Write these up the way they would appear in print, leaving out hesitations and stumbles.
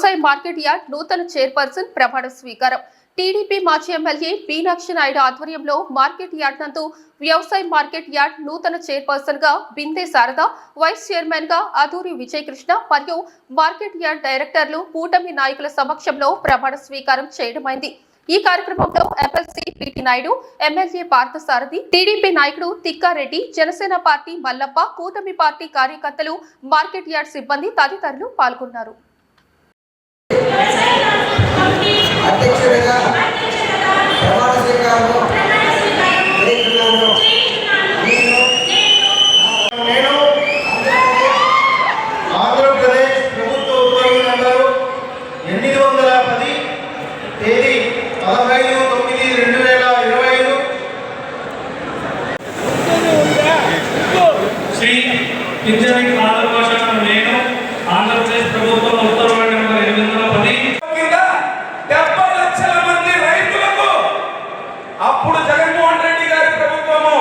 వ్యవసాయ market yard నూతన chairperson ప్రమాణ స్వీకారం. టీడీపీ మాజీ ఎమ్మెల్యే మీనాక్షి నాయుడు ఆధ్వర్యంలో మార్కెట్ యార్డ్ నందు వ్యవసాయ మార్కెట్ యార్డ్ నూతన చైర్పర్సన్ గా బిందే శారద, వైస్ చైర్మన్ గా అదూరి విజయకృష్ణ మరియు మార్కెట్ యార్డ్ డైరెక్టర్లు కూటమి నాయకుల సమక్షంలో ప్రమాణ స్వీకారం చేయడమైంది. ఈ కార్యక్రమంలో MLC PT Naidu, MLA Parthasarathi, TDP నాయకుడు తిక్కారెడ్డి, జనసేన పార్టీ మల్లప్ప, కూటమి పార్టీ కార్యకర్తలు, మార్కెట్ యార్డ్ సిబ్బంది తదితరులు పాల్గొన్నారు. ఆంధ్రప్రదేశ్ ప్రభుత్వం ఉత్తర్వుల నెంబర్ 810 కింద 70 లక్షల మంది రైతులకు అప్పుడు జగన్మోహన్ రెడ్డి గారి ప్రభుత్వము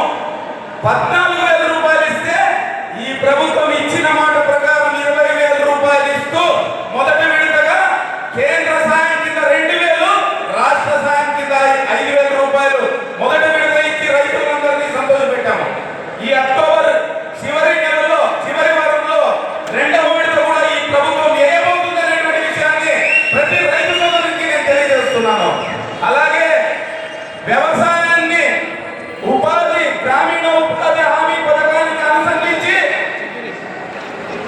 14,000 రూపాయలు ఇస్తే ఈ ప్రభుత్వం ఇచ్చిన మాట ప్రకారం 20,000 రూపాయలు ఇస్తూ మొదటి విడతగా కేంద్ర సాయం కింద 2,000, రాష్ట్ర సాయం కింద 5,000 రూపాయలు మొదటి విడత ఇచ్చి రైతులందరినీ సంతోషపెట్టాము. ఈ అక్టోబర్ చివరి నెలలో చివరి వారంలో రెండవ విడత కూడా ఈ ప్రభుత్వం ఏమవుతుందనేటువంటి విషయాన్ని ప్రతి రైతు సోదరునికి నేను తెలియజేస్తున్నాను. అలాగే వ్యవసాయాన్ని గ్రామీణ ఉపాధి హామీ పథకానికి అనుసంధించి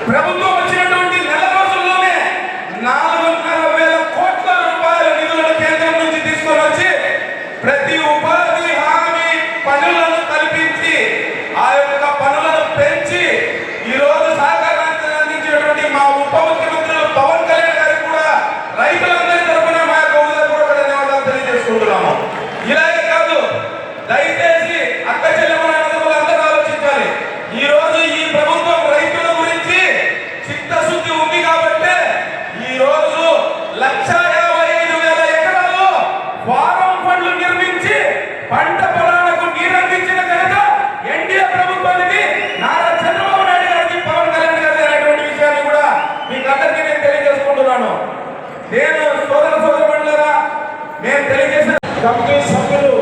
ప్రభుత్వం వచ్చినటువంటి నెల రోజుల్లోనే 4,500,000 కోట్ల రూపాయల నిధులను కేంద్రం నుంచి తీసుకొని వచ్చి ప్రతి ఉపాధి హామీ పనులను కల్పించి ఆ యొక్క పనులను పెంచి ఈ రోజు సహకారాన్ని అందించేటువంటి మా ఉప ముఖ్యమంత్రులు పవన్ కళ్యాణ్ గారికి కూడా రైతులందరి తరఫున మా యొక్క ఉదయపూర్వక ధన్యవాదాలు తెలియజేసుకుంటున్నాము. ఇలాగే కాదు, దయచేసి అక్క చెల్లెమ్మల అందరూ ఆలోచించాలి. ఈ రోజు ఈ ప్రభుత్వం రైతుల గురించి చిత్తశుద్ధి ఉంది కాబట్టి ఈ రోజు 1,55,000 ఎకరాల్లో ఫారం ఫండ్లు నిర్మించి పంట పొలాలకు నీరందించిన ఘనత ఎన్డీఏ ప్రభుత్వానికి, నారా చంద్రబాబు నాయుడు గారికి, పవన్ కళ్యాణ్ గారికి అనేటువంటి విషయాన్ని కూడా మీకు అందరికీ నేను తెలియజేసుకుంటున్నాను. నేను సోదరులారా, మేము తెలియజేసిన కమిటీ సభ్యులు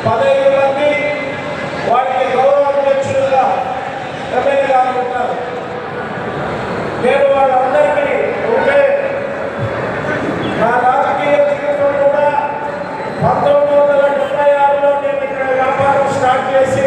15 మంది, వారికి గౌరవాధ్యక్షులుగా ఎమ్మెల్యే గారు ఉంటారు. నేను వాళ్ళందరికీ ఒకే నా రాజకీయ జీవితం కూడా 1976లో నేను ఇక్కడ వ్యాపారం స్టార్ట్ చేసి